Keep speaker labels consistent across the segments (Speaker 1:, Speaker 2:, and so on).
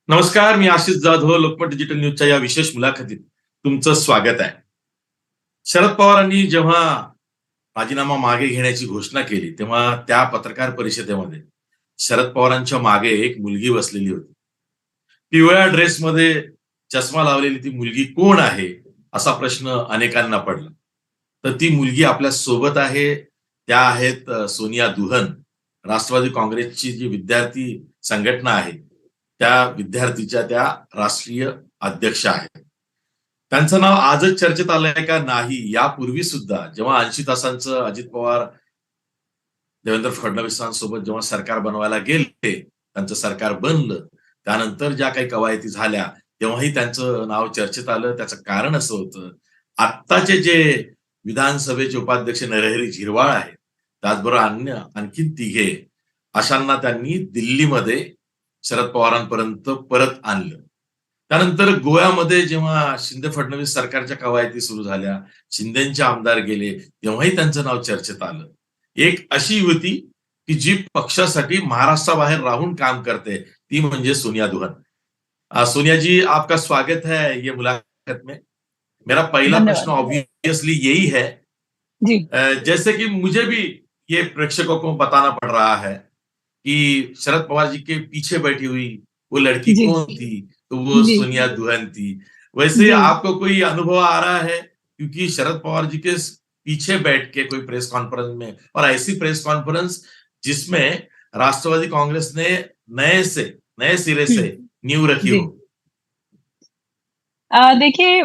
Speaker 1: नमस्कार, मी आशिष जाधव. लोकमत डिजिटल न्यूजच्या या विशेष मुलाखतीत तुमचं स्वागत आहे. शरद पवारांनी जेव्हा राजीनामा मागे घेण्याची घोषणा केली, तेव्हा त्या पत्रकार परिषदेमध्ये शरद पवारांच्या मागे एक मुलगी बसलेली होती. पिवळ्या ड्रेसमध्ये चष्मा लावलेली ती मुलगी कोण आहे? असा प्रश्न अनेकांना पडला. तर ती मुलगी आपल्या सोबत आहे. त्या आहेत सोनिया दुहन. राष्ट्रवादी काँग्रेसची जी विद्यार्थी संघटना आहे, त्या विद्यार्थीच्या त्या राष्ट्रीय अध्यक्ष आहेत. त्यांचं नाव आजच चर्चेत आलंय का नाही, यापूर्वी सुद्धा जेव्हा 80 तासांचं अजित पवार, देवेंद्र फडणवीसांसोबत जेव्हा सरकार बनवायला गेले, त्यांचं सरकार बनलं. त्यानंतर ज्या काही कवायती झाल्या, तेव्हाही त्यांचं नाव चर्चेत आलं. त्याचं कारण असं होतं, आत्ताचे जे विधानसभेचे उपाध्यक्ष नरहरी झिरवाळ आहेत, त्याचबरोबर आणखीन तिघे अशांना त्यांनी दिल्लीमध्ये शरद पवारांपर्यंत परत आणलं. त्यानंतर गोव्यामध्ये जेव्हा शिंदे फडणवीस सरकारच्या कवायती सुरू झाल्या, शिंदेचे आमदार गेले, तेव्हाही त्यांचं नाव चर्चेत आलं. एक अशी युवती की जी पक्षासाठी महाराष्ट्राबाहेर राहून काम करते, ती म्हणजे सोनिया दुहन. सोनिया जी, आपका स्वागत है ये मुलाकात में. मेरा पहला प्रश्न
Speaker 2: धन्यवाद।
Speaker 1: ऑब्वियसली यही है,
Speaker 2: जी,
Speaker 1: जैसे कि मुझे भी ये प्रेक्षकों को बताना पड़ रहा है कि शरद पवार जी के पीछे बैठी हुई वो लड़की
Speaker 2: जी,
Speaker 1: कौन थी? तो वो
Speaker 2: जी,
Speaker 1: सोनिया दुल्हन थी। वैसे
Speaker 2: जी।
Speaker 1: आपको कोई अनुभव आ रहा है? क्योंकि शरद पवार जी के पीछे बैठ के कोई प्रेस कॉन्फ्रेंस में, और ऐसी प्रेस कॉन्फ्रेंस जिसमें राष्ट्रवादी कांग्रेस ने नए सिरे
Speaker 2: हुँ,
Speaker 1: से नींव रखी
Speaker 2: जी।
Speaker 1: हो।
Speaker 2: देखिए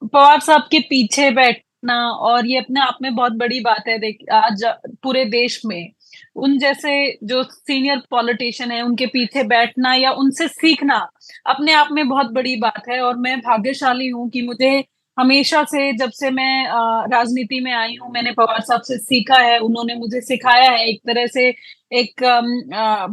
Speaker 2: पवार साहब के पीछे बैठना और ये अपने आप में बहुत बड़ी बात है। आज पूरे देश में उन जैसे जो सीनियर पॉलिटिशियन है, उनके पीछे बैठना या उनसे सीखना अपने आप में बहुत बड़ी बात है और मैं भाग्यशाली हूँ कि मुझे हमेशा से जब से मैं राजनीति में आई हूँ, मैंने पवार साहब से सीखा है, उन्होंने मुझे सिखाया है एक तरह से एक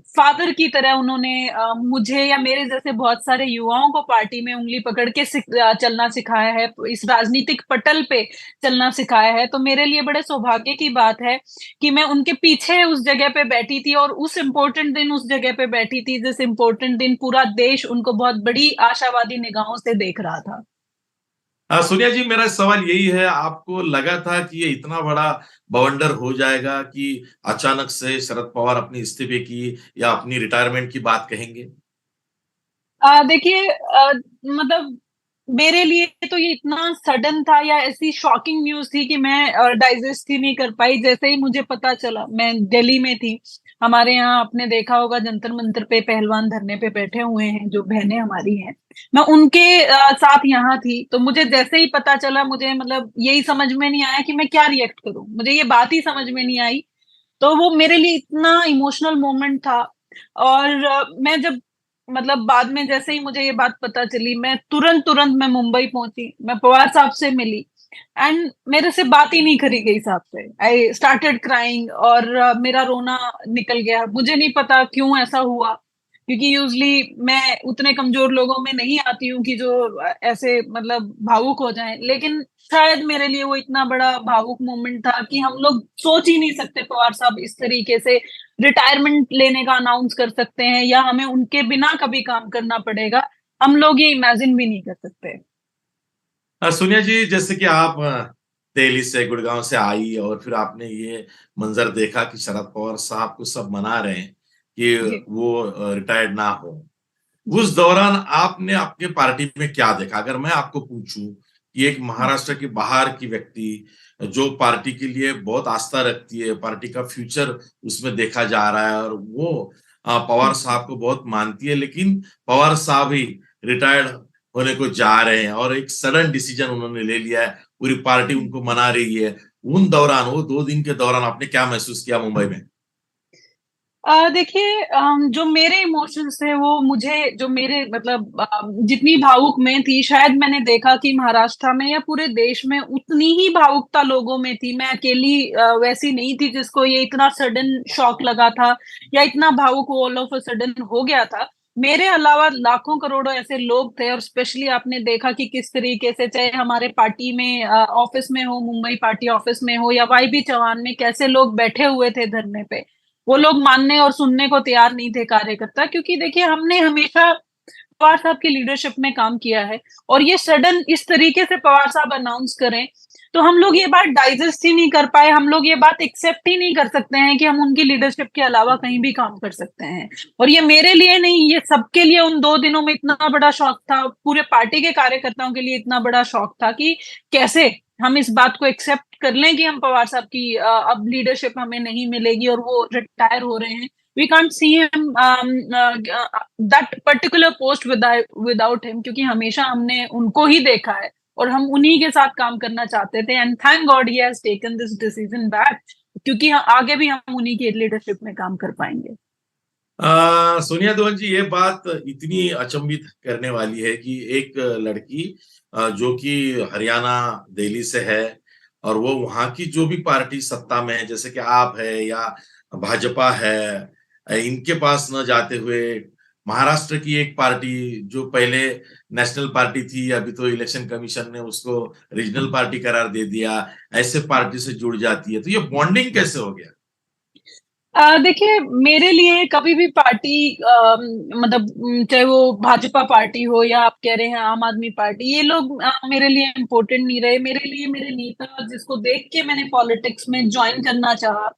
Speaker 2: फादर की तरह उन्होंने मुझे या मेरे जैसे बहुत सारे युवाओं को पार्टी में उंगली पकड़ के चलना सिखाया है, इस राजनीतिक पटल पे चलना सिखाया है। तो मेरे लिए बड़े सौभाग्य की बात है कि मैं उनके पीछे उस जगह पे बैठी थी और उस इम्पोर्टेंट दिन उस जगह पे बैठी थी, जिस इम्पोर्टेंट दिन पूरा देश उनको बहुत बड़ी आशावादी निगाहों से देख रहा था।
Speaker 1: सोनिया जी, मेरा सवाल यही है, आपको लगा था कि ये इतना बड़ा बवंडर हो जाएगा कि अचानक से शरद पवार अपने इस्तीफे की या अपनी रिटायरमेंट की बात कहेंगे?
Speaker 2: देखिए मतलब मेरे लिए तो ये इतना सडन था या ऐसी शॉकिंग न्यूज़ थी कि मैं डाइजेस्ट ही नहीं कर पाई। जैसे ही मुझे पता चला, मैं दिल्ली में थी। हमारे यहाँ आपने देखा होगा जंतर मंतर पे पहलवान धरने पे बैठे हुए हैं, जो बहनें हमारी हैं। मैं उनके साथ यहाँ थी, तो मुझे जैसे ही पता चला मुझे मतलब यही समझ में नहीं आया कि मैं क्या रिएक्ट करूँ। मुझे ये बात ही समझ में नहीं आई। तो वो मेरे लिए इतना इमोशनल मोमेंट था और मैं जब मतलब बाद में जैसे ही मुझे ये बात पता चली, मैं तुरंत-तुरंत मैं मुंबई पहुँची, मैं पवार साहब से मिली एंड मेरे से बात ही नहीं करी गई साहब से। आई स्टार्टेड क्राइंग और मेरा रोना निकल गया। मुझे नहीं पता क्यों ऐसा हुआ, क्योंकि यूजुअली मैं उतने कमज़ोर लोगों में नहीं आती हूँ कि जो ऐसे मतलब भावुक हो जाएँ। लेकिन शायद मेरे लिए वो इतना बड़ा भावुक मोमेंट था कि हम लोग सोच ही नहीं सकते पवार साहब इस तरीके से रिटायरमेंट लेने का अनाउंस कर सकते हैं या हमें उनके बिना कभी काम करना पड़ेगा। हम लोग ये इमेजिन भी नहीं कर सकते।
Speaker 1: सोनिया जी, जैसे कि आप दिल्ली से, गुड़गांव से आई और फिर आपने ये मंजर देखा कि शरद पवार साहब को सब मना रहे हैं कि
Speaker 2: जी।
Speaker 1: वो रिटायर्ड ना हो।
Speaker 2: जी।
Speaker 1: उस दौरान आपने अपनी पार्टी में क्या देखा? अगर मैं आपको पूछूं कि एक
Speaker 2: हुँ,
Speaker 1: महाराष्ट्र के बाहर की व्यक्ति जो पार्टी के लिए बहुत आस्था रखती है, पार्टी का फ्यूचर उसमें देखा जा रहा है, और वो
Speaker 2: हुँ।
Speaker 1: पवार साहब को बहुत मानती है, लेकिन पवार साहब ही रिटायर्ड होने को जा रहे हैं और एक सडन डिसीजन उन्होंने ले लिया है, पूरी पार्टी
Speaker 2: हुँ।
Speaker 1: उनको मना रही है। उन दौरान, वो 2 दिन के दौरान आपने क्या महसूस किया मुंबई में?
Speaker 2: देखिए जो मेरे इमोशंस थे वो मुझे जो मेरे मतलब जितनी भावुक मैं थी शायद मैंने देखा कि महाराष्ट्र में या पूरे देश में उतनी ही भावुकता लोगों में थी। मैं अकेली वैसी नहीं थी जिसको ये इतना सडन शॉक लगा था या इतना भावुक वो ऑल ऑफ अ सडन हो गया था। मेरे अलावा लाखों करोड़ों ऐसे लोग थे और स्पेशली आपने देखा कि किस तरीके से चाहे हमारे पार्टी में ऑफिस में हो, मुंबई पार्टी ऑफिस में हो या वाईबी चौहान में कैसे लोग बैठे हुए थे धरने पे। वो लोग मानने और सुनने को तैयार नहीं थे कार्यकर्ता, क्योंकि देखिए हमने हमेशा पवार साहब की लीडरशिप में काम किया है और ये सडन इस तरीके से पवार साहब अनाउंस करें, तो हम लोग ये बात डाइजेस्ट ही नहीं कर पाए, हम लोग ये बात एक्सेप्ट ही नहीं कर सकते हैं कि हम उनकी लीडरशिप के अलावा कहीं भी काम कर सकते हैं। और ये मेरे लिए नहीं, ये सबके लिए उन 2 दिनों में इतना बड़ा शौक था, पूरे पार्टी के कार्यकर्ताओं के लिए इतना बड़ा शौक था कि कैसे हम इस बात को एक्सेप्ट कर लें कि हम पवार साहब की अब लीडरशिप हमें नहीं मिलेगी और वो रिटायर हो रहे हैं। We can't see him that particular post without him, क्योंकि हमेशा हमने उनको ही देखा है और हम उन्हीं के साथ काम करना चाहते थे। And thank God he has taken this decision back, क्योंकि आगे भी हम उन्हीं की लीडरशिप में काम कर पाएंगे।
Speaker 1: सोनिया दोहन जी, ये बात इतनी अचंभित करने वाली है कि एक लड़की जो कि हरियाणा दिल्ली से है और वो वहां की जो भी पार्टी सत्ता में है, जैसे कि आप है या भाजपा है, इनके पास न जाते हुए महाराष्ट्र की एक पार्टी जो पहले नेशनल पार्टी थी, अभी तो इलेक्शन कमीशन ने उसको रीजनल पार्टी करार दे दिया, ऐसे पार्टी से जुड़ जाती है, तो ये बॉन्डिंग कैसे हो गया?
Speaker 2: देखिए, मेरे लिए कभी भी पार्टी मतलब चाहे वो भाजपा पार्टी हो या आप कह रहे हैं आम आदमी पार्टी, ये लोग मेरे लिए इम्पोर्टेंट नहीं रहे। मेरे लिए मेरे नेता जिसको देख के मैंने पॉलिटिक्स में ज्वाइन करना चाहा,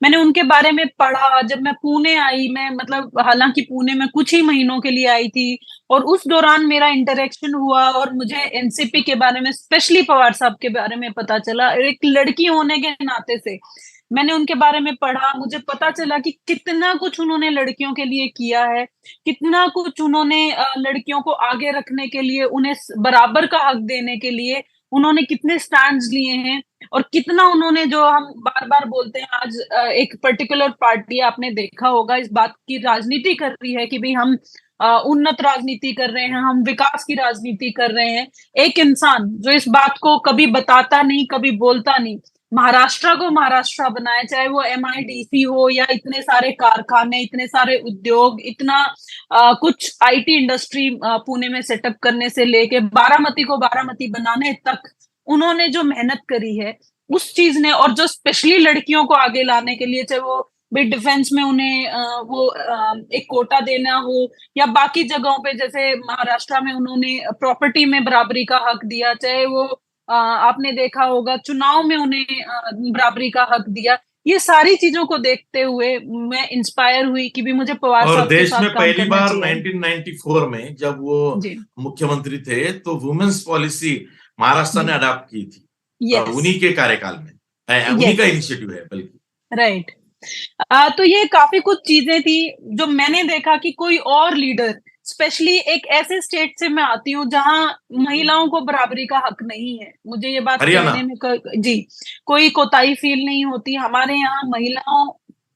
Speaker 2: मैंने उनके बारे में पढ़ा। जब मैं पुणे आई, मैं मतलब हालांकि पुणे में कुछ ही महीनों के लिए आई थी, और उस दौरान मेरा इंटरेक्शन हुआ और मुझे एनसीपी के बारे में, स्पेशली पवार साहब के बारे में पता चला। एक लड़की होने के नाते से मैंने उनके बारे में पढ़ा, मुझे पता चला कि कितना कुछ उन्होंने लड़कियों के लिए किया है, कितना कुछ उन्होंने लड़कियों को आगे रखने के लिए, उन्हें बराबर का हक देने के लिए उन्होंने कितने स्टैंड्स लिए हैं, और कितना उन्होंने, जो हम बार बार बोलते हैं, आज एक पर्टिकुलर पार्टी आपने देखा होगा इस बात की राजनीति कर रही है कि भाई हम उन्नत राजनीति कर रहे हैं, हम विकास की राजनीति कर रहे हैं। एक इंसान जो इस बात को कभी बताता नहीं, कभी बोलता नहीं, महाराष्ट्र को महाराष्ट्र बनाए, चाहे वो एमआईडीसी हो या इतने सारे कारखाने, इतने सारे उद्योग, इतना कुछ आईटी इंडस्ट्री पुणे में सेटअप करने से लेके बारामती को बारामती बनाने तक उन्होंने जो मेहनत करी है उस चीज ने, और जो स्पेशली लड़कियों को आगे लाने के लिए, चाहे वो भी डिफेंस में उन्हें एक कोटा देना हो, या बाकी जगहों पे जैसे महाराष्ट्र में उन्होंने प्रॉपर्टी में बराबरी का हक दिया, चाहे वो आपने देखा होगा चुनाव में उन्हें बराबरी का हक दिया। ये सारी चीजों को देखते हुए मैं इंस्पायर हुई कि भी मुझे पवार
Speaker 1: और
Speaker 2: साहब के
Speaker 1: देश
Speaker 2: साथ
Speaker 1: में
Speaker 2: काम
Speaker 1: पहली
Speaker 2: करना
Speaker 1: बार
Speaker 2: चाहिए।
Speaker 1: 1994 में जब वो
Speaker 2: जी,
Speaker 1: मुख्यमंत्री थे तो वुमेन्स पॉलिसी महाराष्ट्र
Speaker 2: जी,
Speaker 1: ने अडॉप्ट की थी,
Speaker 2: यस,
Speaker 1: उन्हीं के कार्यकाल में, उन्हीं का
Speaker 2: यस,
Speaker 1: इनिशिएटिव है बल्कि।
Speaker 2: राइट। तो ये काफी कुछ चीजें थी जो मैंने देखा कि कोई और लीडर, स्पेशली एक ऐसे स्टेट से मैं आती हूँ जहां महिलाओं को बराबरी का हक नहीं है, मुझे ये बात
Speaker 1: हरियाणा।
Speaker 2: कहने में जी कोई कोताही फील नहीं होती। हमारे यहाँ महिलाओं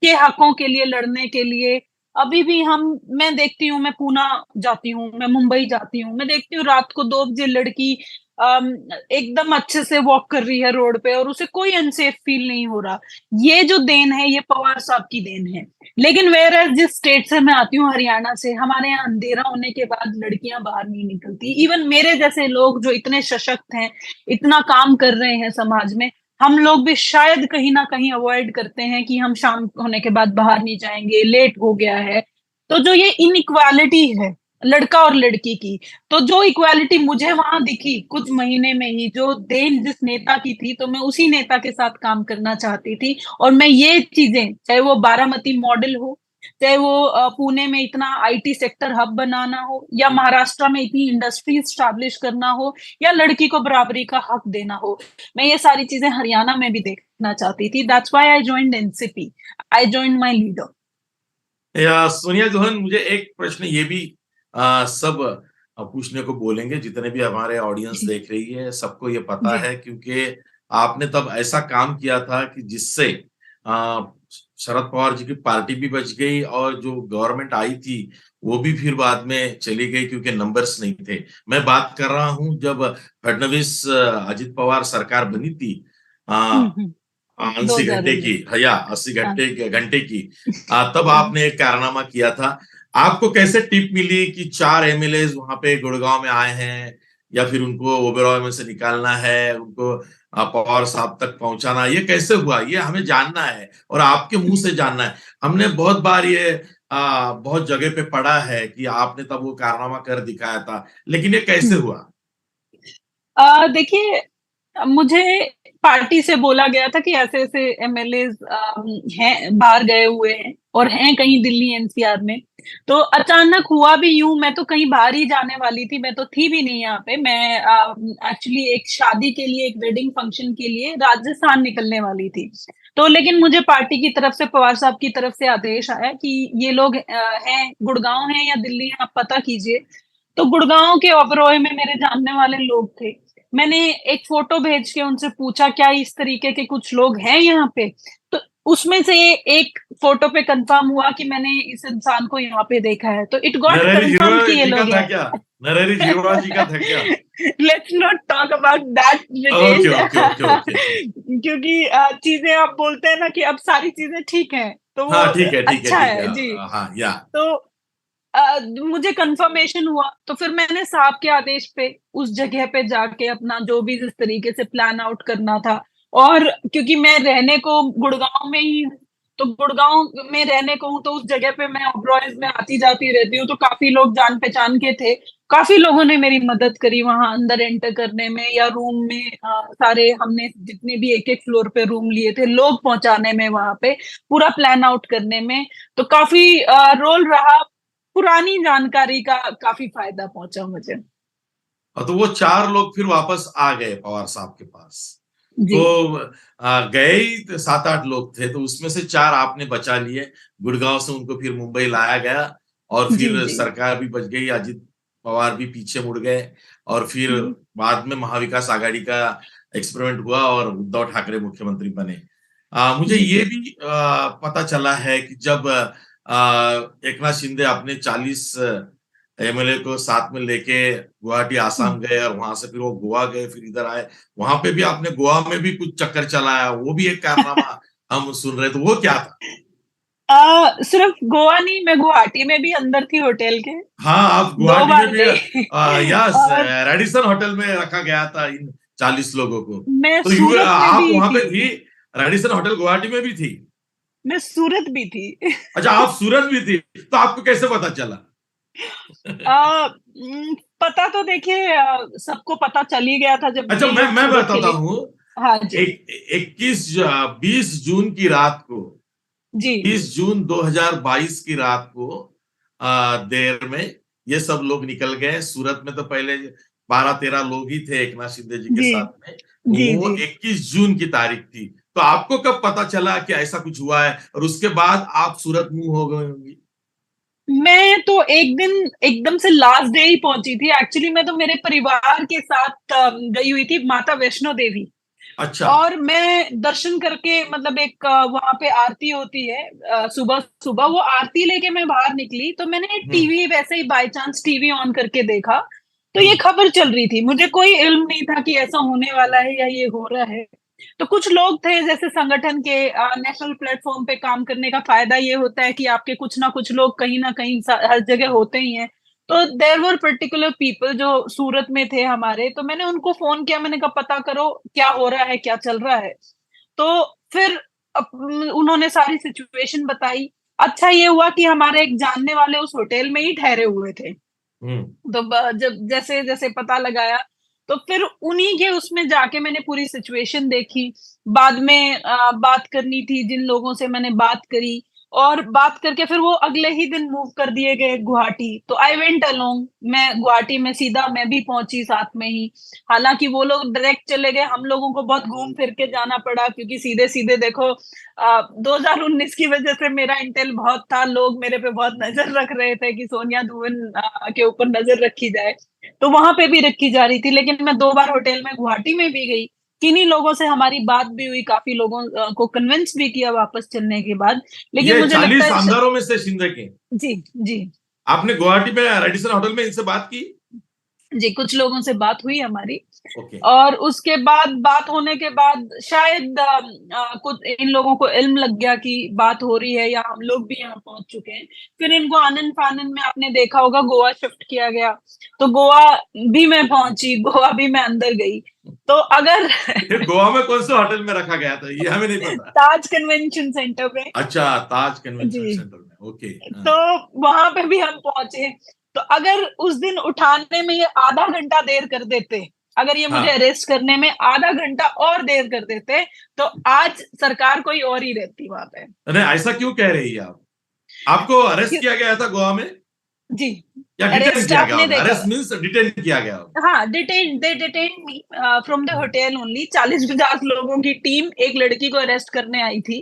Speaker 2: के हकों के लिए लड़ने के लिए अभी भी मैं देखती हूँ, मैं पूना जाती हूँ, मैं मुंबई जाती हूँ, मैं देखती हूँ रात को 2 बजे लड़की अम, एकदम अच्छे से वॉक कर रही है रोड पे और उसे कोई अनसेफ फील नहीं हो रहा। ये जो देन है, ये पवार साहब की देन है। लेकिन वेर जिस स्टेट से मैं आती हूँ, हरियाणा से, हमारे यहाँ अंधेरा होने के बाद लड़कियां बाहर नहीं निकलती। इवन मेरे जैसे लोग जो इतने सशक्त हैं, इतना काम कर रहे हैं समाज में, हम लोग भी शायद कहीं ना कहीं अवॉइड करते हैं कि हम शाम होने के बाद बाहर नहीं जाएंगे, लेट हो गया है। तो जो ये इनइक्वालिटी है लड़का और लड़की की, तो जो इक्वालिटी मुझे वहां दिखी कुछ महीने में ही, जो देन जिस नेता की थी, तो मैं उसी नेता के साथ काम करना चाहती थी। और मैं ये चीजें, चाहे वो बारामती मॉडल हो, चाहे वो पुणे में इतना आईटी सेक्टर हब बनाना हो, या महाराष्ट्र में इतनी इंडस्ट्री स्टैब्लिश करना हो, या लड़की को बराबरी का हक देना हो, मैं ये सारी चीजें हरियाणा में भी देखना चाहती थी। That's why I joined NCP, I joined my leader.
Speaker 1: या सोनिया दोहन, मुझे एक प्रश्न ये भी सब पूछने को बोलेंगे, जितने भी हमारे ऑडियंस
Speaker 2: जी,
Speaker 1: देख रही है सबको ये पता
Speaker 2: जी,
Speaker 1: है, क्योंकि आपने तब ऐसा काम किया था कि जिससे अ, शरद पवार जी की पार्टी भी बच गई और जो गवर्नमेंट आई थी वो भी फिर बाद में चली गई क्योंकि नंबर्स नहीं थे। मैं बात कर रहा हूं जब फडणवीस अजित पवार सरकार बनी थी,
Speaker 2: हम्म, हम्म,
Speaker 1: 80 घंटे
Speaker 2: 2019।
Speaker 1: की, या 80
Speaker 2: हाँ,
Speaker 1: घंटे घंटे की, तब
Speaker 2: हाँ,
Speaker 1: आपने एक कारनामा किया था। आपको कैसे टिप मिली कि 4 एमएलए वहां पे गुड़गांव में आए हैं, या फिर उनको ओबेरॉय में से निकालना है, उनको पवार साहब तक पहुंचाना, ये कैसे हुआ? ये हमें जानना है और आपके मुंह से जानना है। हमने बहुत बार ये बहुत जगह पे पढ़ा है कि आपने तब वो कारनामा कर दिखाया था, लेकिन ये कैसे हुआ?
Speaker 2: देखिए, मुझे पार्टी से बोला गया था कि ऐसे-ऐसे एमएलएज़ हैं, बाहर गए हुए हैं और हैं कहीं दिल्ली एनसीआर में। तो अचानक हुआ भी यूँ, मैं तो कहीं बाहर ही जाने वाली थी, मैं तो थी भी नहीं यहाँ पे। मैं एक्चुअली एक शादी के लिए, एक वेडिंग फंक्शन के लिए राजस्थान निकलने वाली थी। तो लेकिन मुझे पार्टी की तरफ से, पवार साहब की तरफ से आदेश आया कि ये लोग हैं, गुड़गाँव हैं या दिल्ली हैं, आप पता कीजिए। तो गुड़गाँव के ओबरॉय में मेरे जानने वाले लोग थे। मैंने एक फ़ोटो भेज के उनसे पूछा, क्या इस तरीके के कुछ लोग हैं यहाँ पे? तो उसमें से एक फ़ोटो पे कन्फर्म हुआ कि मैंने इस इंसान को यहाँ पे देखा है। तो it got
Speaker 1: Narhari
Speaker 2: confirmed
Speaker 1: Zirwal
Speaker 2: कि ये
Speaker 1: जी का
Speaker 2: लोग
Speaker 1: था
Speaker 2: हैं।
Speaker 1: क्या? नरहरि झिरवाळ जी का था क्या?
Speaker 2: Let's not talk about that
Speaker 1: okay,
Speaker 2: detail.
Speaker 1: Okay, okay, okay.
Speaker 2: क्योंकि चीज़ें आप बोलते हैं ना कि अब सारी चीज़ें ठीक हैं, तो वो
Speaker 1: हाँ, ठीक है, ठीक है,
Speaker 2: अच्छा
Speaker 1: ठीक है।
Speaker 2: है। जी।
Speaker 1: हाँ, या
Speaker 2: तो मुझे कंफर्मेशन हुआ, तो फिर मैंने साहब के आदेश पे उस जगह पे जाके अपना जो भी जिस तरीके से प्लान आउट करना था, और क्योंकि मैं रहने को गुड़गाँव में ही हूँ, तो गुड़गाँव में रहने को हूँ, तो उस जगह पे मैं ओबरॉयज़ में आती-जाती रहती हूँ, तो काफ़ी लोग जान-पहचान के थे। काफ़ी लोगों ने मेरी मदद करी वहाँ अंदर एंटर करने में या रूम में, सारे हमने जितने भी एक-एक फ्लोर पे रूम लिए थे, लोग पहुँचाने में वहाँ पे, पूरा प्लान आउट करने में, तो काफ़ी रोल रहा। पुरानी जानकारी का काफ़ी फ़ायदा पहुँचा मुझे।
Speaker 1: तो वो 4 लोग फिर वापस आ गए पवार साहब के पास।
Speaker 2: जी।
Speaker 1: तो गए ही 7-8 लोग थे, तो उसमें से 4 आपने बचा लिए। गुड़गाँव से उनको फिर मुंबई लाया गया और
Speaker 2: जी,
Speaker 1: फिर
Speaker 2: जी।
Speaker 1: सरकार भी बच गई, अजित पवार भी पीछे मुड़ गए और फिर
Speaker 2: हुँ।
Speaker 1: बाद में महाविकास आघाड़ी का एक्सपेरिमेंट हुआ और उद्धव ठाकरे मुख्यमंत्री बने। मुझे
Speaker 2: जी,
Speaker 1: ये
Speaker 2: जी।
Speaker 1: भी पता चला है कि जब एकनाथ शिंदे अपने 40 एमएलए को साथ में लेके गुवाहाटी,
Speaker 2: हुँ।
Speaker 1: आसाम गए और वहां से फिर वो गोवा गए, फिर इधर आए। वहां पे भी आपने गोवा में भी कुछ चक्कर चलाया, वो भी एक कारनामा हम सुन रहे थे, वो क्या था?
Speaker 2: सिर्फ़ गोवा नहीं, मैं गुवाहाटी में भी अंदर थी होटल के,
Speaker 1: हाँ, आप
Speaker 2: 2
Speaker 1: गुवाहाटी में
Speaker 2: बार
Speaker 1: भी
Speaker 2: गई।
Speaker 1: यस,
Speaker 2: और
Speaker 1: रेडिसन होटल में रखा गया था इन 40 लोगों को।
Speaker 2: मैं
Speaker 1: तो
Speaker 2: सूरत में
Speaker 1: आप
Speaker 2: भी
Speaker 1: वहां
Speaker 2: थी।
Speaker 1: पे थी, रेडिसन होटल गुवाहाटी में भी थी।
Speaker 2: मैं सूरत भी थी।
Speaker 1: अच्छा, आप सूरत भी थी, तो आपको कैसे पता चला?
Speaker 2: पता तो देखिए, सबको पता चल ही गया था जब
Speaker 1: अच्छा,
Speaker 2: ये लोग
Speaker 1: मैं
Speaker 2: सूरत के
Speaker 1: बताता
Speaker 2: लिए।
Speaker 1: हूँ।
Speaker 2: हाँ जी।
Speaker 1: 20 जून की रात को,
Speaker 2: जी।
Speaker 1: 20 जून 2022 की रात को देर में ये सब लोग निकल गए। सूरत में तो पहले 12-13 लोग ही थे एकनाथ शिंदे जी के
Speaker 2: जी।
Speaker 1: साथ में।
Speaker 2: जी,
Speaker 1: वो
Speaker 2: जी।
Speaker 1: 21 जून की तारीख थी। तो आपको कब पता चला कि ऐसा कुछ हुआ है और उसके बाद आप सूरत मूव हो गए होंगी?
Speaker 2: मैं तो एक दिन एकदम से लास्ट डे ही पहुंची थी। एक्चुअली मैं तो मेरे परिवार के साथ गई हुई थी माता वैष्णो देवी।
Speaker 1: अच्छा।
Speaker 2: और मैं दर्शन करके, मतलब एक वहां पे आरती होती है सुबह सुबह, वो आरती लेके मैं बाहर निकली, तो मैंने
Speaker 1: हुँ,
Speaker 2: टीवी, वैसे ही बाय चांस टीवी ऑन करके देखा, तो
Speaker 1: हुँ,
Speaker 2: ये खबर चल रही थी। मुझे कोई इल्म नहीं था कि ऐसा होने वाला है या ये हो रहा है। तो कुछ लोग थे, जैसे संगठन के नेशनल प्लेटफॉर्म पे काम करने का फायदा ये होता है कि आपके कुछ ना कुछ लोग कहीं ना कहीं हर जगह होते ही हैं। तो देयर वर पर्टिकुलर पीपल जो सूरत में थे हमारे, तो मैंने उनको फोन किया, मैंने कहा पता करो क्या हो रहा है, क्या चल रहा है। तो फिर उन्होंने सारी सिचुएशन बताई। अच्छा ये हुआ कि हमारे एक जानने वाले उस होटल में ही ठहरे हुए थे।
Speaker 1: हुँ।
Speaker 2: तो जब जैसे जैसे पता लगाया, तो फिर उन्हीं के उसमें जाके मैंने पूरी सिचुएशन देखी। बाद में बात करनी थी, जिन लोगों से मैंने बात करी, और बात करके फिर वो अगले ही दिन मूव कर दिए गए गुवाहाटी। तो आई वेंट अलोंग, मैं गुवाहाटी में सीधा मैं भी पहुंची साथ में ही। हालांकि वो लोग डायरेक्ट चले गए, हम लोगों को बहुत घूम फिर के जाना पड़ा, क्योंकि सीधे सीधे देखो 2019 की वजह से मेरा इंटेल बहुत था, लोग मेरे पे बहुत नजर रख रहे थे कि सोनिया धुवन के ऊपर नजर रखी जाए, तो वहां पे भी रखी जा रही थी। लेकिन मैं 2 बार होटल में गुवाहाटी में भी गई, किन्हीं लोगों से हमारी बात भी हुई, काफी लोगों को कन्विंस भी किया वापस चलने के बाद। लेकिन
Speaker 1: ये
Speaker 2: मुझे लगता
Speaker 1: 40
Speaker 2: है
Speaker 1: आमदारों में से शिंदे के।
Speaker 2: जी। जी।
Speaker 1: आपने गुवाहाटी में रेडिसन होटल में इनसे बात की?
Speaker 2: जी, कुछ लोगों से बात हुई हमारी।
Speaker 1: ओके।
Speaker 2: और उसके बाद, बात होने के बाद शायद कुछ इन लोगों को इल्म लग गया कि बात हो रही है या हम लोग भी यहाँ पहुंच चुके हैं। फिर इनको आनन-फानन में आपने देखा होगा गोवा शिफ्ट किया गया। तो गोवा भी मैं पहुंची, गोवा भी मैं अंदर गई। तो अगर
Speaker 1: ये गोवा में कौन से होटल में रखा गया था? ये हमें नहीं पता।
Speaker 2: ताज कन्वेंशन सेंटर में।
Speaker 1: अच्छा, ताज कन्वेंशन
Speaker 2: जी।
Speaker 1: सेंटर में। ओके।
Speaker 2: तो वहां पे भी हम पहुंचे। तो अगर उस दिन उठाने में ये आधा घंटा देर कर देते, अगर ये मुझे
Speaker 1: हाँ।
Speaker 2: अरेस्ट करने में आधा घंटा और देर कर देते, तो आज सरकार कोई और ही रहती वहां पे।
Speaker 1: अरे ऐसा क्यों कह रही है आप? आपको अरेस्ट किया गया था गोवा में
Speaker 2: जी,
Speaker 1: या डिटेन
Speaker 2: अरेस्ट
Speaker 1: किया गया
Speaker 2: आपने
Speaker 1: होगा?
Speaker 2: देखा।
Speaker 1: अरेस्ट मीन्स डिटेन किया गया होगा।
Speaker 2: हाँ, they detain me from the hotel only. 40-50 लोगों की टीम एक लड़की को अरेस्ट करने आई थी,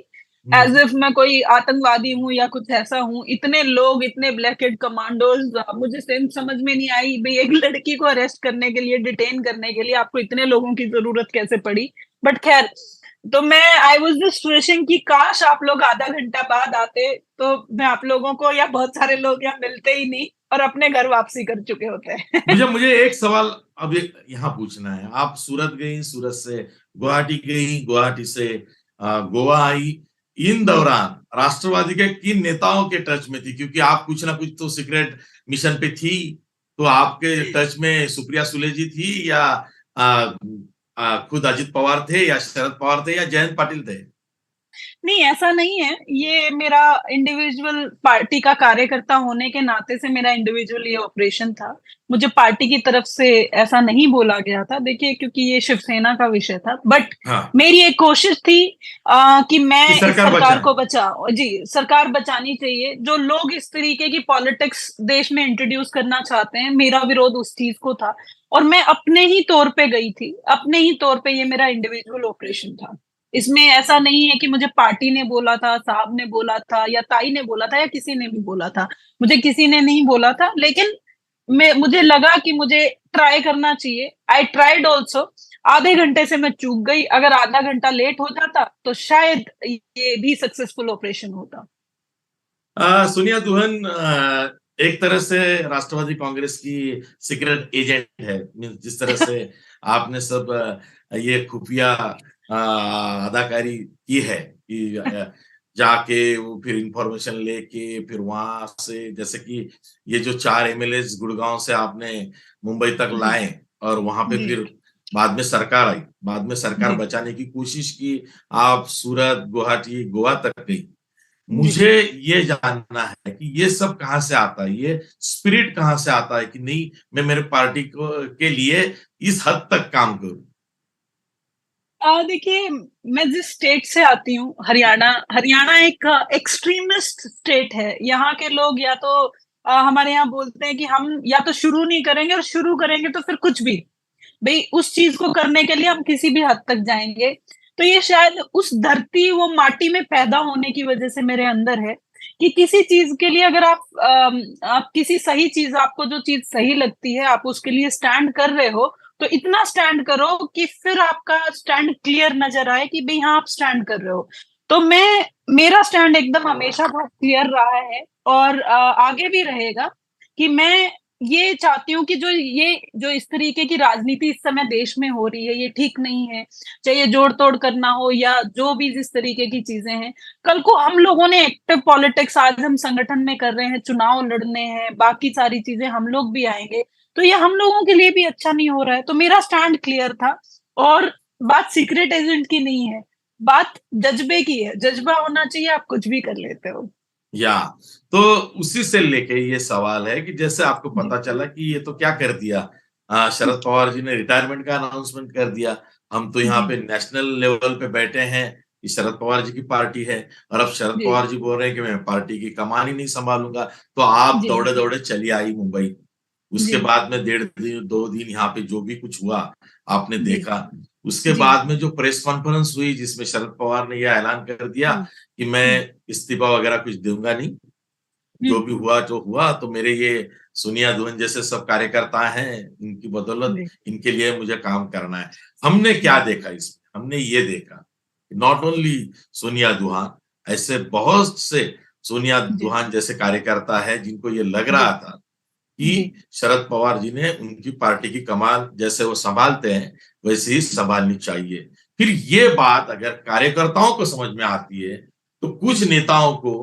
Speaker 2: एज
Speaker 1: हम्म।
Speaker 2: इफ मैं कोई आतंकवादी हूँ या कुछ ऐसा हूँ। इतने लोग, इतने ब्लैक हेड कमांडोज, मुझे समझ में नहीं आई भाई, एक लड़की को अरेस्ट करने के लिए, डिटेन करने के लिए आपको इतने लोगों की जरूरत कैसे पड़ी। बट खैर, तो मैं आई वॉज जस्ट विशिंग कि काश आप लोग आधा घंटा बाद आते, तो मैं आप लोगों को या बहुत सारे लोग यहाँ मिलते ही नहीं और अपने घर वापसी कर चुके होते।
Speaker 1: मुझे एक सवाल अब यहाँ पूछना है। आप सूरत गई, सूरत से गुवाहाटी गई, गुवाहाटी से गोवा आई। इन
Speaker 2: जी।
Speaker 1: दौरान राष्ट्रवादी के किन नेताओं के टच में थी? क्योंकि आप कुछ ना कुछ तो सीक्रेट मिशन पे थी। तो आपके टच में सुप्रिया सुले जी थी या आ, खुद अजित पवार थे या शरद पवार थे या जयंत पाटिल थे?
Speaker 2: नहीं, ऐसा नहीं है। ये मेरा इंडिविजुअल पार्टी का कार्यकर्ता होने के नाते से मेरा इंडिविजुअल ये ऑपरेशन था। मुझे पार्टी की तरफ से ऐसा नहीं बोला गया था, देखिए, क्योंकि ये शिवसेना का विषय था। बट
Speaker 1: हाँ,
Speaker 2: मेरी एक कोशिश थी कि मैं
Speaker 1: कि
Speaker 2: इस
Speaker 1: सरकार
Speaker 2: सरकार
Speaker 1: बचाए।
Speaker 2: को बचाऊं। जी, सरकार बचानी चाहिए। जो लोग इस तरीके की पॉलिटिक्स देश में इंट्रोड्यूस करना चाहते हैं, मेरा विरोध उस चीज को था। और मैं अपने ही तौर पे गई थी, अपने ही तौर पे। ये मेरा इंडिविजुअल ऑपरेशन था। इसमें ऐसा नहीं है कि मुझे पार्टी ने बोला था, साहब ने बोला था, या ताई ने बोला था, या किसी ने भी बोला था। मुझे किसी ने नहीं बोला था, लेकिन मुझे लगा कि मुझे ट्राई करना चाहिए। I tried also. आधे घंटे से मैं चूक गई। अगर आधा घंटा लेट हो जाता तो शायद ये भी सक्सेसफुल ऑपरेशन होता।
Speaker 1: सोनिया दुल्हन एक तरह से राष्ट्रवादी कांग्रेस की सीक्रेट एजेंट है। मीन्स जिस तरह से आपने सब ये खुफिया अदाकारी की है कि जाके वो फिर इंफॉर्मेशन लेके फिर वहां से, जैसे कि ये जो 4 एमएलए गुड़गांव से आपने मुंबई तक
Speaker 2: जी।
Speaker 1: लाए और वहां पे
Speaker 2: जी।
Speaker 1: फिर बाद में सरकार आई, बाद में सरकार
Speaker 2: जी।
Speaker 1: बचाने की कोशिश की। आप सूरत, गुवाहाटी, गोवा तक गई।
Speaker 2: जी।
Speaker 1: मुझे ये जानना है कि ये सब कहाँ से आता है, ये स्पिरिट कहाँ से आता है कि नहीं मैं मेरे पार्टी को के लिए इस हद तक काम करूं।
Speaker 2: देखिए, मैं जिस स्टेट से आती हूँ, हरियाणा। हरियाणा एक एक्सट्रीमिस्ट स्टेट है। यहाँ के लोग या तो हमारे यहाँ बोलते हैं कि हम या तो शुरू नहीं करेंगे, और शुरू करेंगे तो फिर कुछ भी, भाई उस चीज को करने के लिए हम किसी भी हद तक जाएंगे। तो ये शायद उस धरती, वो माटी में पैदा होने की वजह से मेरे अंदर है कि किसी चीज के लिए अगर आप किसी सही चीज, आपको जो चीज सही लगती है, आप उसके लिए स्टैंड कर रहे हो, तो इतना स्टैंड करो कि फिर आपका स्टैंड क्लियर नजर आए कि भाई हाँ, आप स्टैंड कर रहे हो। तो मेरा स्टैंड एकदम हमेशा बहुत क्लियर रहा है, और आगे भी रहेगा कि मैं ये चाहती हूँ कि जो इस तरीके की राजनीति इस समय देश में हो रही है, ये ठीक नहीं है। चाहे ये जोड़ तोड़ करना हो या जो भी जिस तरीके की चीजें हैं, कल को हम लोगों ने एक्टिव पॉलिटिक्स, आज हम संगठन में कर रहे हैं, चुनाव लड़ने हैं, बाकी सारी चीजें, हम लोग भी आएंगे, तो ये हम लोगों के लिए भी अच्छा नहीं हो रहा है। तो मेरा स्टैंड क्लियर था। और बात सीक्रेट एजेंट की नहीं है, बात जज्बे की है। जज्बा होना चाहिए, आप कुछ भी कर लेते हो।
Speaker 1: या तो उसी से लेके ये सवाल है कि जैसे आपको
Speaker 2: जी।
Speaker 1: पता चला कि ये तो क्या कर दिया, शरद पवार जी ने रिटायरमेंट का अनाउंसमेंट कर दिया। हम तो यहाँ
Speaker 2: जी।
Speaker 1: पे नेशनल लेवल पे बैठे हैं कि शरद पवार जी की पार्टी है, और अब शरद
Speaker 2: जी।
Speaker 1: पवार जी बोल रहे हैं कि मैं पार्टी की कमान ही नहीं संभालूंगा। तो आप
Speaker 2: जी।
Speaker 1: दौड़े दौड़े चली आई मुंबई। उसके
Speaker 2: जी।
Speaker 1: बाद में 1.5 दिन 2 दिन यहाँ पे जो भी कुछ हुआ आपने
Speaker 2: जी।
Speaker 1: देखा। उसके
Speaker 2: जी।
Speaker 1: बाद में जो प्रेस कॉन्फ्रेंस हुई जिसमें शरद पवार ने यह ऐलान कर दिया
Speaker 2: हम्म।
Speaker 1: कि मैं
Speaker 2: हम्म।
Speaker 1: इस्तीफा वगैरह कुछ दूंगा नहीं, जो भी हुआ जो हुआ, तो मेरे ये सोनिया दुल्हन जैसे सब कार्यकर्ता हैं, इनकी बदौलत
Speaker 2: जी।
Speaker 1: इनके लिए मुझे काम करना है। हमने क्या
Speaker 2: जी।
Speaker 1: देखा इसमें? हमने ये देखा नॉट ओनली सोनिया दुल्हन, ऐसे बहुत से सोनिया
Speaker 2: जी।
Speaker 1: दुल्हन जैसे कार्यकर्ता है जिनको ये लग
Speaker 2: जी।
Speaker 1: रहा था
Speaker 2: जी।
Speaker 1: कि शरद पवार जी ने उनकी पार्टी की कमान जैसे वो संभालते हैं वैसे ही संभालनी चाहिए। फिर ये बात अगर कार्यकर्ताओं को समझ में आती है, तो कुछ नेताओं को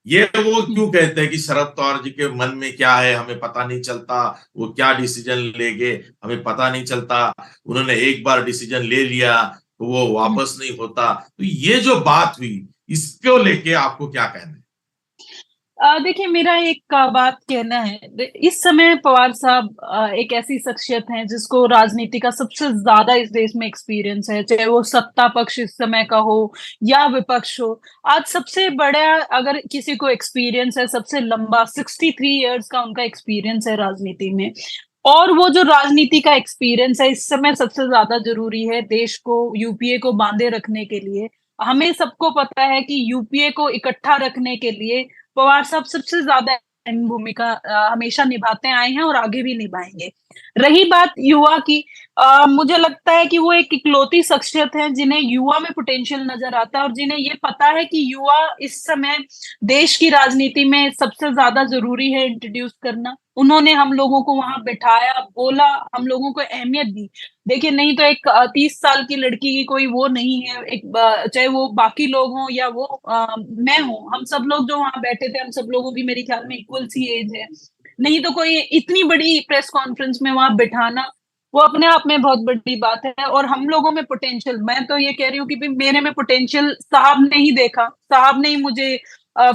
Speaker 1: ये वो क्यों कहते हैं कि शरद पवार जी के मन में क्या है हमें पता नहीं चलता, वो क्या डिसीजन लेंगे हमें पता नहीं चलता, उन्होंने एक बार डिसीजन ले लिया तो वो वापस नहीं होता। तो ये जो बात हुई, इसको लेके आपको क्या कहना है?
Speaker 2: देखिए, मेरा एक बात कहना है। इस समय पवार साहब एक ऐसी शख्सियत हैं जिसको राजनीति का सबसे ज्यादा इस देश में एक्सपीरियंस है, चाहे वो सत्ता पक्ष इस समय का हो या विपक्ष हो। आज सबसे बड़ा अगर किसी को एक्सपीरियंस है, सबसे लंबा 63 इयर्स का उनका एक्सपीरियंस है राजनीति में। और वो जो राजनीति का एक्सपीरियंस है इस समय सबसे ज्यादा जरूरी है देश को, यूपीए को बांधे रखने के लिए। हमें सबको पता है कि यूपीए को इकट्ठा रखने के लिए पवार साहब सबसे ज्यादा अहम भूमिका हमेशा निभाते आए हैं और आगे भी निभाएंगे। रही बात युवा की, मुझे लगता है कि वो एक इकलौती शख्सियत है जिन्हें युवा में पोटेंशियल नजर आता है और जिन्हें ये पता है कि युवा इस समय देश की राजनीति में सबसे ज्यादा जरूरी है इंट्रोड्यूस करना। उन्होंने हम लोगों को वहां बिठाया, बोला, हम लोगों को अहमियत दी। देखिए, नहीं तो एक 30 साल की लड़की की कोई वो नहीं है, एक चाहे वो बाकी लोग हों या वो मैं हूं, हम सब लोग जो वहां बैठे थे, हम सब लोगों की मेरे ख्याल में इक्वल सी एज है। नहीं तो कोई इतनी बड़ी प्रेस कॉन्फ्रेंस में वहां बिठाना वो अपने आप में बहुत बड़ी बात है। और हम लोगों में पोटेंशियल, मैं तो ये कह रही हूँ कि भाई मेरे में पोटेंशियल साहब ने ही देखा, साहब ने ही मुझे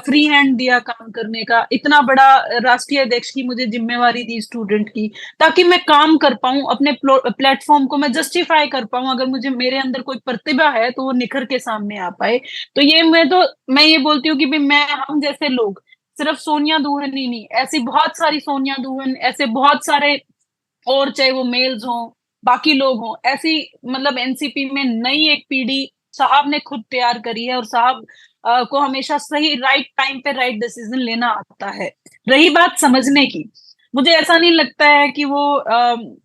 Speaker 2: फ्री हैंड दिया काम करने का, इतना बड़ा राष्ट्रीय अध्यक्ष की मुझे जिम्मेवारी दी स्टूडेंट की, ताकि मैं काम कर पाऊं, अपने प्लेटफॉर्म को मैं जस्टिफाई कर पाऊं। अगर मुझे मेरे अंदर कोई प्रतिभा है तो वो निखर के सामने आ पाए। तो मैं ये बोलती हूँ कि भाई मैं, हम जैसे लोग, सिर्फ सोनिया दुहन ही नहीं, ऐसी बहुत सारी सोनिया दुहन, ऐसे बहुत सारे और, चाहे वो मेल्स हों, बाकी लोग हों, ऐसी मतलब एनसीपी में नई एक पीढ़ी साहब ने खुद तैयार करी है। और साहब को हमेशा सही राइट टाइम पे राइट डिसीजन लेना आता है। रही बात समझने की, मुझे ऐसा नहीं लगता है कि वो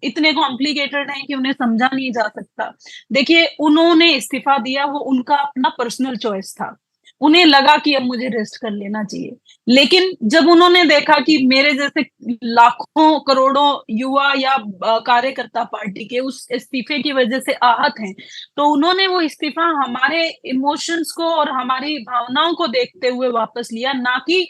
Speaker 2: इतने कॉम्प्लिकेटेड हैं कि उन्हें समझा नहीं जा सकता। देखिए, उन्होंने इस्तीफा दिया, वो उनका अपना पर्सनल चॉइस था। उन्हें लगा कि अब मुझे रेस्ट कर लेना चाहिए, लेकिन जब उन्होंने देखा कि मेरे जैसे लाखों करोड़ों युवा या कार्यकर्ता पार्टी के उस इस्तीफे की वजह से आहत हैं, तो उन्होंने वो इस्तीफा हमारे इमोशंस को और हमारी भावनाओं को देखते हुए वापस लिया, ना कि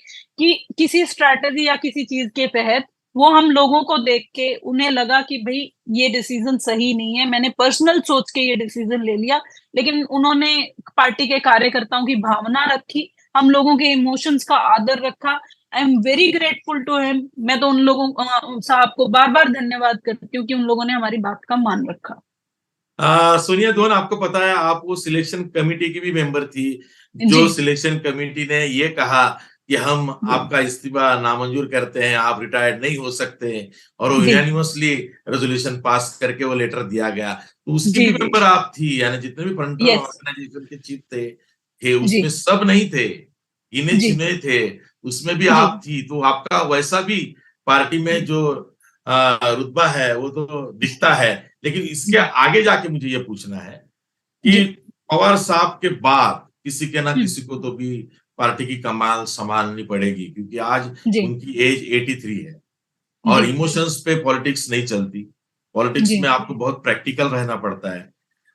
Speaker 2: किसी स्ट्रैटेजी या किसी चीज के तहत। वो हम लोगों को देख के उन्हें लगा कि भाई ये डिसीजन सही नहीं है, मैंने पर्सनल सोच के ये डिसीजन ले लिया। लेकिन उन्होंने पार्टी के कार्यकर्ताओं की भावना रखी, हम लोगों के इमोशंस का आदर रखा। I am very grateful to him. मैं तो उन लोगों साहब को बार बार धन्यवाद करती हूँ कि उन लोगों ने हमारी बात का मान रखा।
Speaker 1: सोनिया दोन, आपको पता है आप वो सिलेक्शन कमेटी की भी मेंबर थी, जो
Speaker 2: जी
Speaker 1: सिलेक्शन कमेटी ने ये कहा कि हम आपका इस्तीफा नामंजूर करते हैं, आप रिटायर्ड नहीं हो सकते, और वो
Speaker 2: जी
Speaker 1: यूनानिमसली रेजोल्यूशन पास करके वो लेटर दिया गया। तो उसकी
Speaker 2: जी
Speaker 1: भी
Speaker 2: जी
Speaker 1: मेंबर आप थी, यानी जितने भी फ्रंट
Speaker 2: यस
Speaker 1: ऑर्गेनाइजेशन के चीफ थे
Speaker 2: जी
Speaker 1: उसमें सब नहीं थे, गिने
Speaker 2: जी
Speaker 1: चुने थे, उसमें भी
Speaker 2: जी
Speaker 1: आप थी। तो आपका वैसा भी पार्टी में जो रुतबा है वो तो दिखता है। लेकिन इसके आगे जाके मुझे ये पूछना है कि
Speaker 2: जी
Speaker 1: पवार साहब के बाद किसी के ना
Speaker 2: हम्म,
Speaker 1: किसी को तो भी पार्टी की कमान संभालनी पड़ेगी, क्योंकि आज
Speaker 2: जी
Speaker 1: उनकी एज 83 है और
Speaker 2: जी
Speaker 1: इमोशंस पे पॉलिटिक्स नहीं चलती। पॉलिटिक्स
Speaker 2: जी
Speaker 1: में आपको बहुत प्रैक्टिकल रहना पड़ता है,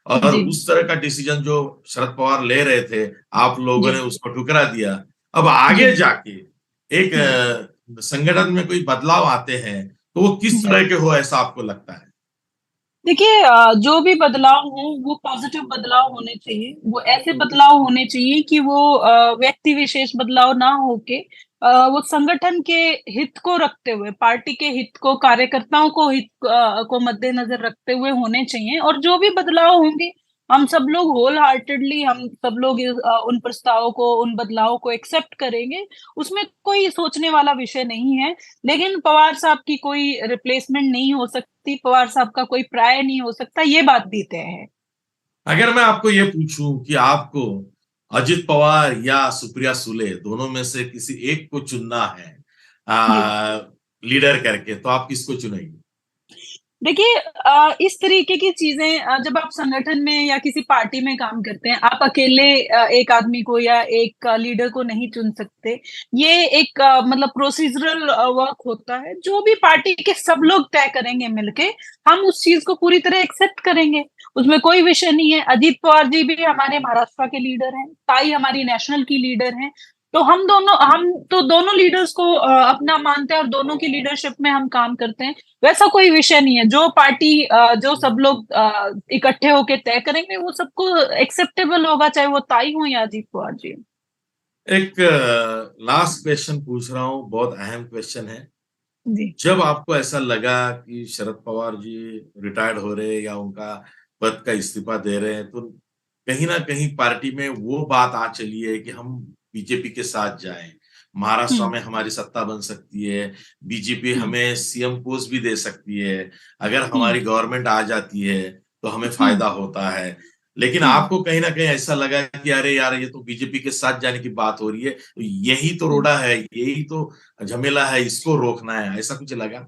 Speaker 1: और
Speaker 2: जी
Speaker 1: उस तरह का डिसीजन जो शरद पवार ले रहे थे, आप लोगों ने
Speaker 2: जी
Speaker 1: उसको ठुकरा दिया। अब आगे
Speaker 2: जी
Speaker 1: जाके एक
Speaker 2: हम्म,
Speaker 1: संगठन में कोई बदलाव आते हैं तो वो किस
Speaker 2: जी
Speaker 1: तरह के हो, ऐसा आपको लगता है?
Speaker 2: देखिए, जो भी बदलाव हो वो पॉजिटिव बदलाव होने चाहिए। वो ऐसे बदलाव होने चाहिए कि वो व्यक्ति विशेष बदलाव ना होके वो संगठन के हित को रखते हुए, पार्टी के हित को, कार्यकर्ताओं को हित को मद्देनजर रखते हुए होने चाहिए। और जो भी बदलाव होंगे, हम सब लोग होल हार्टेडली, हम सब लोग उन प्रस्तावों को, उन बदलावों को एक्सेप्ट करेंगे। उसमें कोई सोचने वाला विषय नहीं है। लेकिन पवार साहब की कोई रिप्लेसमेंट नहीं हो सकती, पवार साहब का कोई प्राय नहीं हो सकता, ये बात भी तय है।
Speaker 1: अगर मैं आपको ये पूछूं कि आपको अजित पवार या सुप्रिया सुले दोनों में से किसी एक को चुनना है
Speaker 2: जी
Speaker 1: लीडर करके, तो आप किसको चुनेंगे?
Speaker 2: देखिए, इस तरीके की चीजें जब आप संगठन में या किसी पार्टी में काम करते हैं, आप अकेले एक आदमी को या एक लीडर को नहीं चुन सकते। ये एक मतलब प्रोसीजरल वर्क होता है, जो भी पार्टी के सब लोग तय करेंगे मिलके, हम उस चीज को पूरी तरह एक्सेप्ट करेंगे। उसमें कोई विषय नहीं है। अजीत पवार जी भी हमारे महाराष्ट्र के लीडर हैं, ताई हमारी नेशनल की लीडर हैं। तो हम तो दोनों लीडर्स को अपना मानते हैं और दोनों की लीडरशिप में हम काम करते हैं। वैसा कोई विषय नहीं है। जो पार्टी जो सब लोग इकट्ठे होके तय करेंगे वो सबको एक्सेप्टेबल होगा, चाहे वो ताई हो या अजीत पवार जी।
Speaker 1: एक लास्ट क्वेश्चन पूछ रहा हूँ, बहुत अहम क्वेश्चन है।
Speaker 2: जी।
Speaker 1: जब आपको ऐसा लगा कि शरद पवार जी रिटायर्ड हो रहे हैं या उनका पद का इस्तीफा दे रहे हैं, तो कहीं न कहीं पार्टी में वो बात आ चली है कि हम बीजेपी के साथ जाएँ। महाराष्ट्र
Speaker 2: हुँ,
Speaker 1: में हमारी सत्ता बन सकती है, बीजेपी
Speaker 2: हुँ,
Speaker 1: हमें सीएम पोस्ट भी दे सकती है। अगर
Speaker 2: हुँ,
Speaker 1: हमारी गवर्नमेंट आ जाती है, तो हमें
Speaker 2: हुँ,
Speaker 1: फ़ायदा होता है। लेकिन
Speaker 2: हुँ,
Speaker 1: आपको कहीं न कहीं ऐसा लगा कि अरे यार! ये तो बीजेपी के साथ जाने की बात हो रही है, तो यही तो
Speaker 2: हुँ।
Speaker 1: रोड़ा है, यही तो झमेला है, इसको रोकना है, ऐसा कुछ लगा?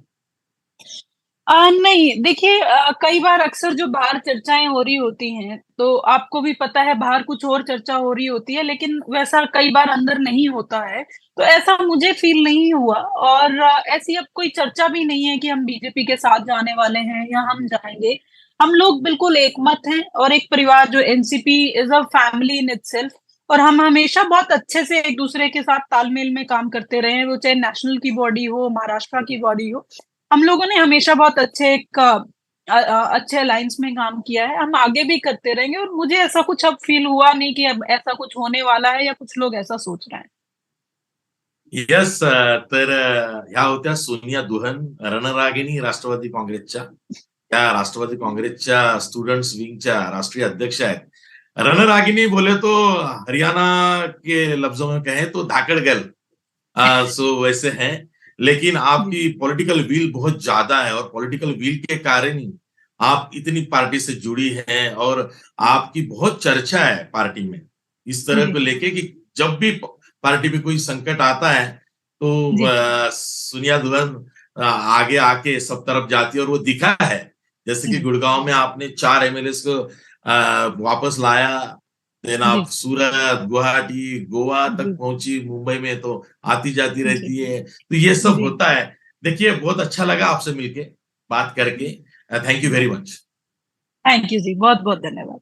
Speaker 2: नहीं, देखिए कई बार अक्सर जो बाहर चर्चाएँ हो रही होती हैं, तो आपको भी पता है बाहर कुछ और चर्चा हो रही होती है, लेकिन वैसा कई बार अंदर नहीं होता है। तो ऐसा मुझे फ़ील नहीं हुआ और ऐसी अब कोई चर्चा भी नहीं है कि हम बीजेपी के साथ जाने वाले हैं या हम जाएँगे। हम लोग बिल्कुल एकमत हैं और एक परिवार जो NCP is a family in itself और हम हमेशा बहुत अच्छे से एक-दूसरे के साथ तालमेल में काम करते रहे हैं, वो चाहे नेशनल की बॉडी हो, महाराष्ट्र की बॉडी हो। हम लोगों ने हमेशा बहुत अच्छे अच्छे अलायंस में काम किया है, हम आगे भी करते रहेंगे और मुझे ऐसा कुछ अब फ़ील हुआ नहीं कि अब ऐसा कुछ होने वाला है या कुछ लोग ऐसा सोच रहे हैं।
Speaker 1: येस तर ह्या होत्या सोनिया दुहन, रणरागिणी राष्ट्रवादी काँग्रेसच्या. त्या राष्ट्रवादी काँग्रेसच्या स्टुडंट्स विंगच्या राष्ट्रीय अध्यक्ष आहेत. रणरागिनी बोले तो हरियाणा के लफ्ज़ों में कहें तो धाकड़ गर्ल सो वैसे हैं। लेकिन
Speaker 2: जी,
Speaker 1: आपकी पॉलिटिकल व्हील बहुत ज़्यादा है और पॉलिटिकल व्हील के कारण ही आप इतनी पार्टी से जुड़ी हैं और आपकी बहुत चर्चा है पार्टी में। इस तरह
Speaker 2: जी,
Speaker 1: को लेके कि जब भी पार्टी में कोई संकट आता है, तो
Speaker 2: जी,
Speaker 1: सोनिया दुल्हन आगे आके सब तरफ जाती है और वो दिखा है। जैसे कि
Speaker 2: जी,
Speaker 1: गुड़गाँव में आपने 4 एमएलएस को वापस लाया, देन आप
Speaker 2: जी,
Speaker 1: सूरत, गुवाहाटी, गोवा तक
Speaker 2: जी,
Speaker 1: पहुँची, मुंबई में तो आती-जाती
Speaker 2: जी,
Speaker 1: रहती है। तो ये सब
Speaker 2: जी।
Speaker 1: होता है। देखिए, बहुत अच्छा लगा आपसे मिलके, बात करके। Thank you very much.
Speaker 2: Thank you ji, बहुत-बहुत धन्यवाद।